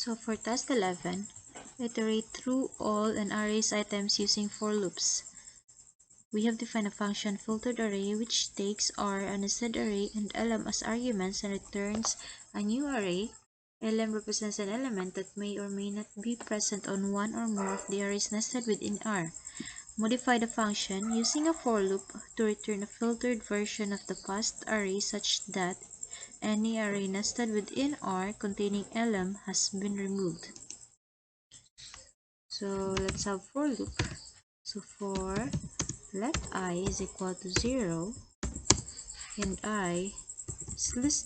So for task 11, iterate through all and arrays items using for loops. We have defined a function filtered array which takes R, a nested array, and lm as arguments and returns a new array. Lm represents an element that may or may not be present on one or more of the arrays nested within R. Modify the function using a for loop to return a filtered version of the past array such that any array nested within R containing lm has been removed. So let's have for loop. So for let I is equal to 0 and I is less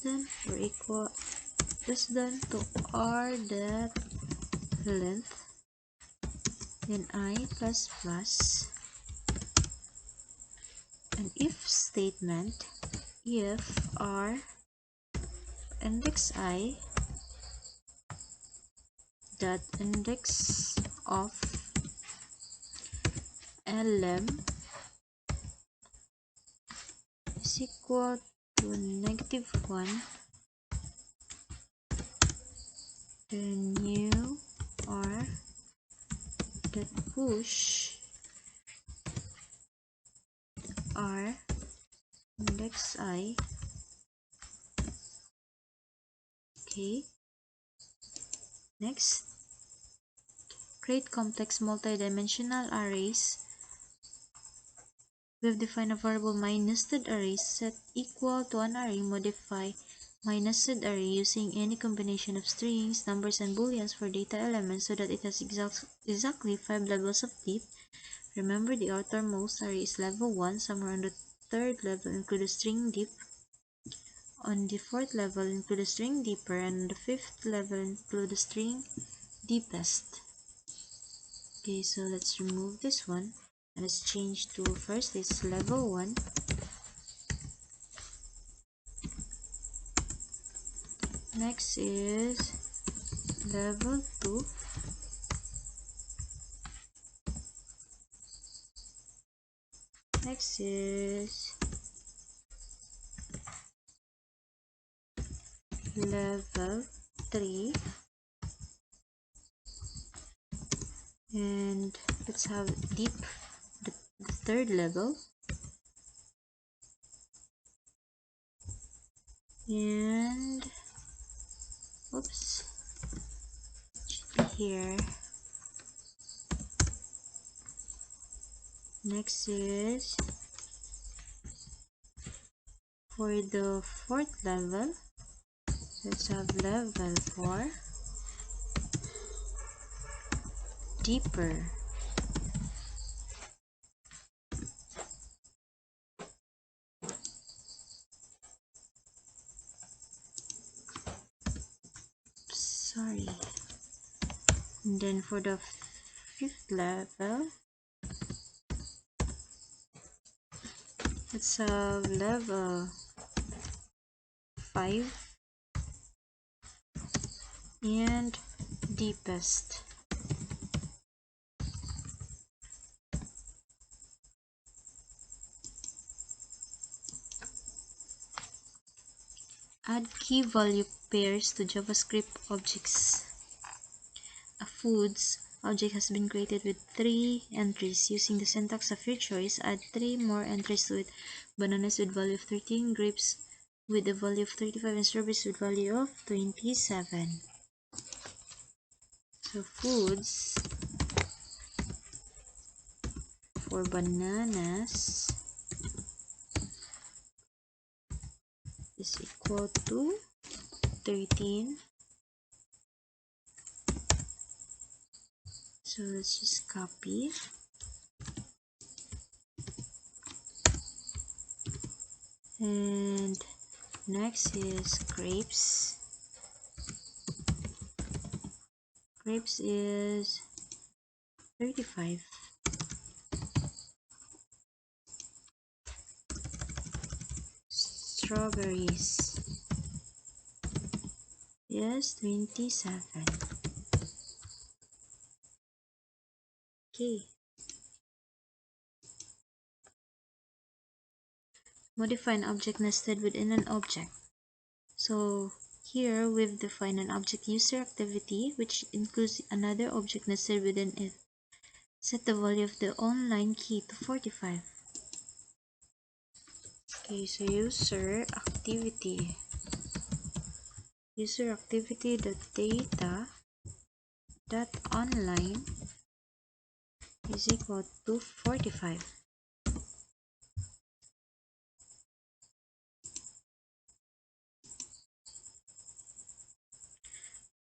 than to R dot length and I plus plus an if statement if R index I dot index of lm is equal to -1, then new R dot push R index I. Okay, next, create complex multidimensional arrays. We have defined a variable my_nested array set equal to an array. Modify my_nested array using any combination of strings, numbers, and booleans for data elements so that it has exactly 5 levels of depth. Remember, the outermost array is level 1. Somewhere on the 3rd level include a string deep. On the 4th level include a string deeper, and on the 5th level include a string deepest. Okay, so let's remove this one and let's change to first is level 1. Next is level 2. Next is level 3. And let's have deep the 3rd level. And oops, should be here. Next is for the 4th level. Let's have level 4 deeper. Sorry. And then for the 5th level, let's have level 5 and deepest. Add key value pairs to JavaScript objects. A foods object has been created with 3 entries. Using the syntax of your choice, add 3 more entries to it. Bananas with value of 13, grapes with a value of 35, and strawberries with value of 27. So foods for bananas is equal to 13. So let's just copy. And next is grapes. Grapes is 35. Strawberries is 27. Okay. Modify an object nested within an object. So Here, we've defined an object user activity, which includes another object nested within it. Set the value of the online key to 45. Okay, so user activity data online is equal to 45.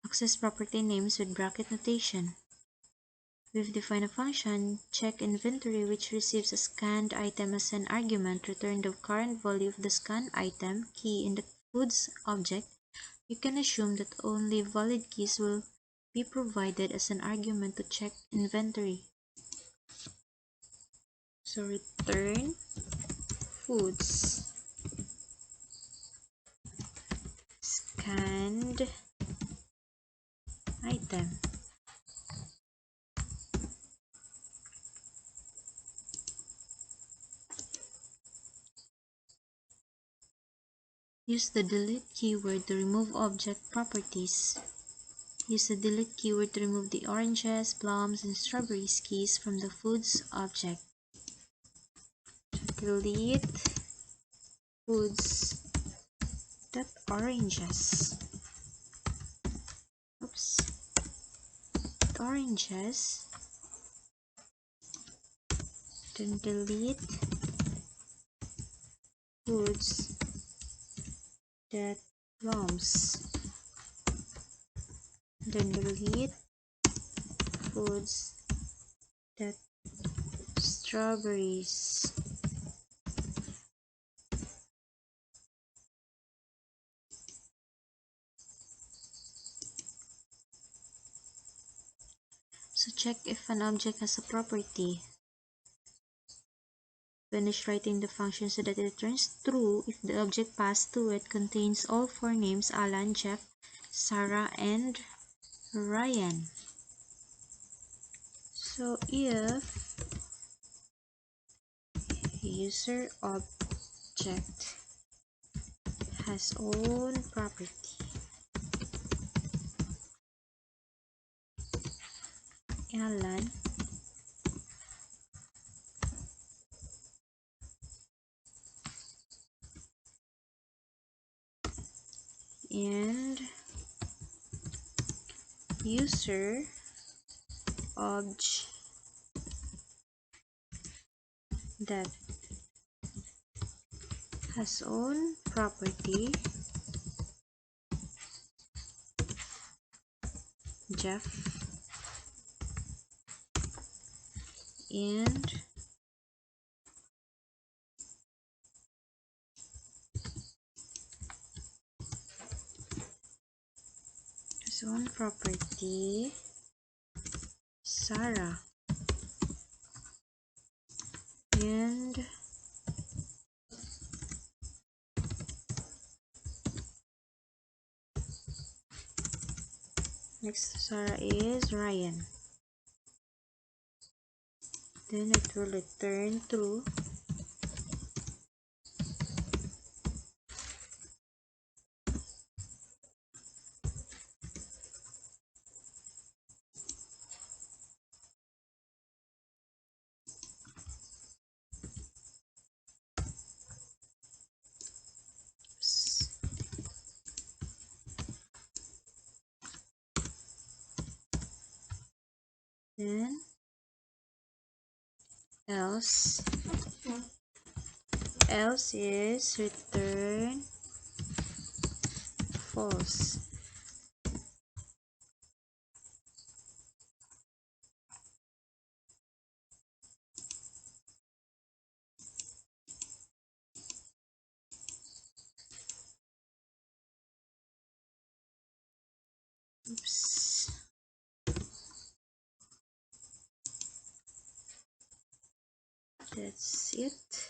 Access property names with bracket notation. We've defined a function, check inventory, which receives a scanned item as an argument. Return the current value of the scanned item key in the foods object. You can assume that only valid keys will be provided as an argument to check inventory. So return foods scanned item. Use the delete keyword to remove object properties. Use the delete keyword to remove the oranges, plums, and strawberries keys from the foods object. Delete foods dot oranges. Oranges. Then delete foods dot plums. Then delete foods dot strawberries. So check if an object has a property. Finish writing the function so that it returns true if the object passed to it contains all four names Alan, Jeff, Sarah, and Ryan. So if user object has own property Alan and user object that has own property Jeff and has own property Sarah and next to Sarah is Ryan. Then it will return true then else is return false. Oops. That's it.